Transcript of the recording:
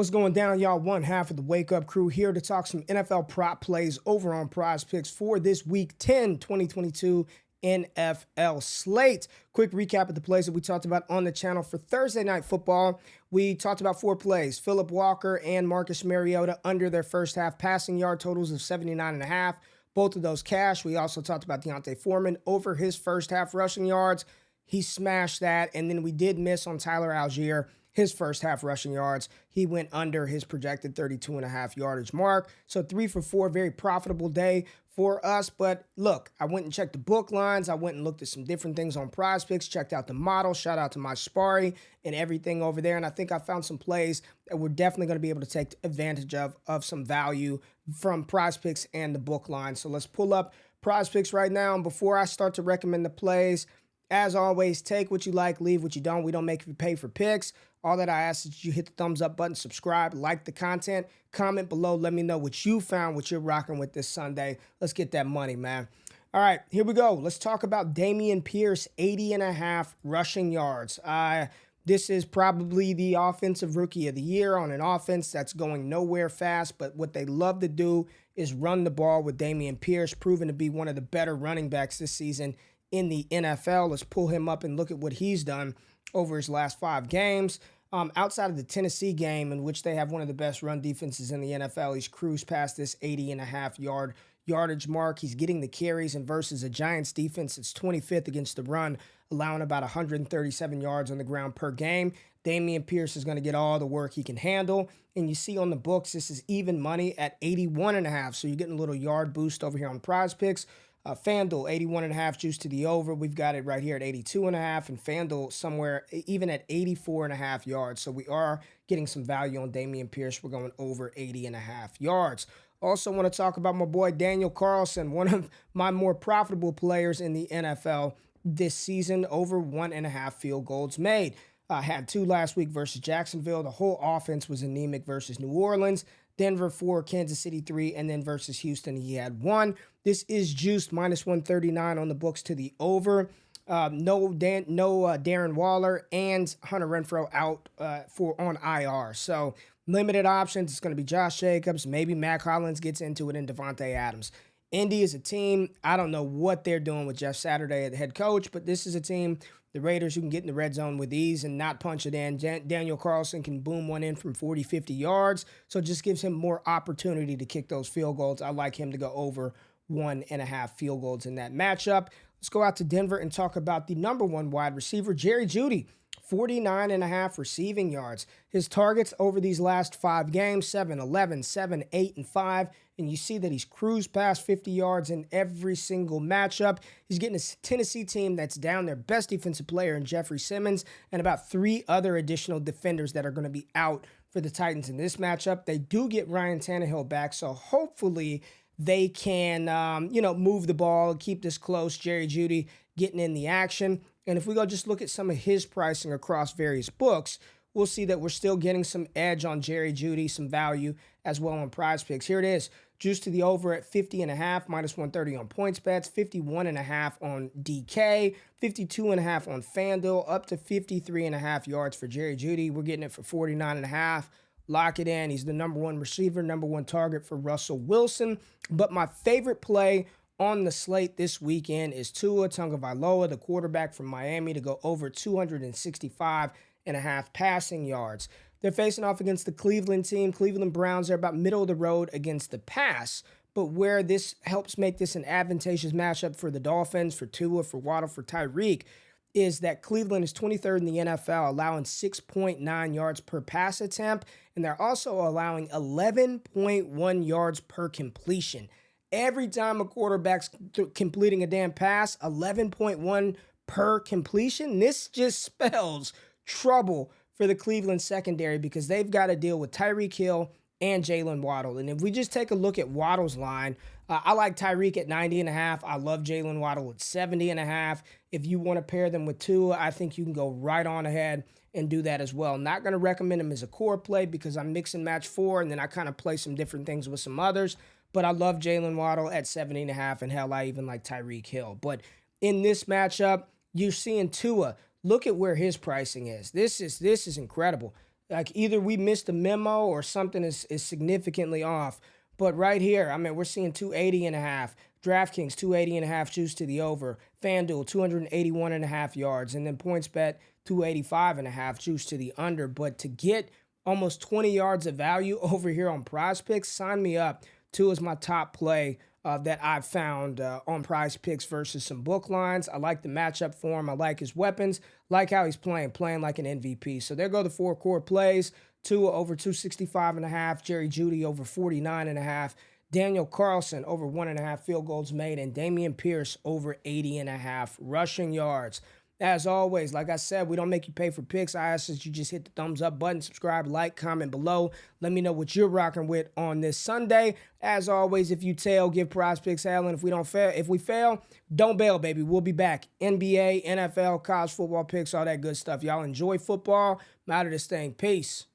What's going down, y'all? One half of the Wake Up Crew here to talk some NFL prop plays over on Prize Picks for this Week 10, 2022 NFL slate. Quick recap of the plays that we talked about on the channel for Thursday Night Football. We talked about 4 plays. Phillip Walker and Marcus Mariota under their first half passing yard totals of 79.5. Both of those cash. We also talked about Deontay Foreman over his first half rushing yards. He smashed that. And then we did miss on Tyler Algier, his first half rushing yards. He went under his projected 32.5 yardage mark. So 3 for 4, very profitable day for us. But look, I went and checked the book lines. I went and looked at some different things on Prize Picks, checked out the model. Shout out to my Spari and everything over there. And I think I found some plays that we're definitely going to be able to take advantage of some value from Prize Picks and the book line. So let's pull up Prize Picks right now. And before I start to recommend the plays, as always, take what you like, leave what you don't. We don't make you pay for picks. All that I ask is you hit the thumbs up button, subscribe, like the content, comment below. Let me know what you found, what you're rocking with this Sunday. Let's get that money, man. All right, here we go. Let's talk about Damien Pierce, 80.5 rushing yards. This is probably the offensive rookie of the year on an offense that's going nowhere fast, but what they love to do is run the ball with Damien Pierce, proven to be one of the better running backs this season in the NFL. Let's pull him up and look at what he's done over his last 5 games. Outside of the Tennessee game, in which they have one of the best run defenses in the NFL, he's cruised past this 80.5 yardage mark. He's getting the carries, and versus a Giants defense that's 25th against the run, allowing about 137 yards on the ground per game. Damien Pierce is going to get all the work he can handle. And you see on the books, this is even money at 81.5. So you're getting a little yard boost over here on Prize Picks. FanDuel, 81.5 juice to the over. We've got it right here at 82.5, and FanDuel somewhere even at 84.5 yards. So we are getting some value on Damien Pierce. We're going over 80.5 yards. Also want to talk about my boy Daniel Carlson, one of my more profitable players in the NFL this season, over 1.5 field goals made. Had 2 last week versus Jacksonville. The whole offense was anemic versus New Orleans. Denver 4, Kansas City 3, and then versus Houston, he had 1. This is juiced minus 139 on the books to the over. No Darren Waller and Hunter Renfrow out on IR. So limited options. It's going to be Josh Jacobs. Maybe Mac Hollins gets into it, and Devontae Adams. Indy is a team. I don't know what they're doing with Jeff Saturday at the head coach, but this is a team, the Raiders, who can get in the red zone with ease and not punch it in. Daniel Carlson can boom one in from 40, 50 yards. So it just gives him more opportunity to kick those field goals. I like him to go over 1.5 field goals in that matchup. Let's go out to Denver and talk about the number 1 wide receiver, Jerry Judy. 49.5 receiving yards. His targets over these last 5 games, 7, 11, 7, 8, and 5. And you see that he's cruised past 50 yards in every single matchup. He's getting a Tennessee team that's down their best defensive player in Jeffrey Simmons and about 3 other additional defenders that are going to be out for the Titans in this matchup. They do get Ryan Tannehill back, so hopefully they can, move the ball, keep this close. Jerry Judy getting in the action. And if we go just look at some of his pricing across various books, we'll see that we're still getting some edge on Jerry Judy, some value as well on Prize Picks. Here it is. Juice to the over at 50.5, minus 130 on points bets, 51.5 on DK, 52.5 on FanDuel, up to 53.5 yards for Jerry Judy. We're getting it for 49.5. Lock it in. He's the number 1 receiver, number 1 target for Russell Wilson. But my favorite play on the slate this weekend is Tua Tagovailoa, the quarterback from Miami, to go over 265.5 passing yards. They're facing off against the Cleveland team. Cleveland Browns are about middle of the road against the pass, but where this helps make this an advantageous matchup for the Dolphins, for Tua, for Waddle, for Tyreek, is that Cleveland is 23rd in the NFL, allowing 6.9 yards per pass attempt, and they're also allowing 11.1 yards per completion. Every time a quarterback's completing a damn pass, 11.1 per completion, this just spells trouble for the Cleveland secondary because they've got to deal with Tyreek Hill and Jalen Waddle. And if we just take a look at Waddle's line, I like Tyreek at 90.5. I love Jalen Waddle at 70.5. If you want to pair them with Tua, I think you can go right on ahead and do that as well. Not going to recommend him as a core play because I mix and match 4, and then I kind of play some different things with some others. But I love Jalen Waddle at 70.5, and hell, I even like Tyreek Hill. But in this matchup, you're seeing Tua. Look at where his pricing is. This is incredible. Like either we missed a memo or something is significantly off. But right here, I mean, we're seeing 280.5. DraftKings 280.5 juice to the over. FanDuel 281.5 yards. And then PointsBet 285.5 juice to the under. But to get almost 20 yards of value over here on PrizePicks, sign me up. Tua is my top play that I've found on PrizePicks versus some book lines. I like the matchup for him. I like his weapons. Like how he's playing like an MVP. So there go the 4 core plays. Tua over 265.5. Jerry Judy over 49.5. Daniel Carlson over 1.5 field goals made. And Damien Pierce over 80.5 rushing yards. As always, like I said, we don't make you pay for picks. I ask that you just hit the thumbs up button, subscribe, like, comment below. Let me know what you're rocking with on this Sunday. As always, if you tail, give PrizePicks hell. And if we fail, don't bail, baby. We'll be back. NBA, NFL, college football picks, all that good stuff. Y'all enjoy football. I'm out of this thing. Peace.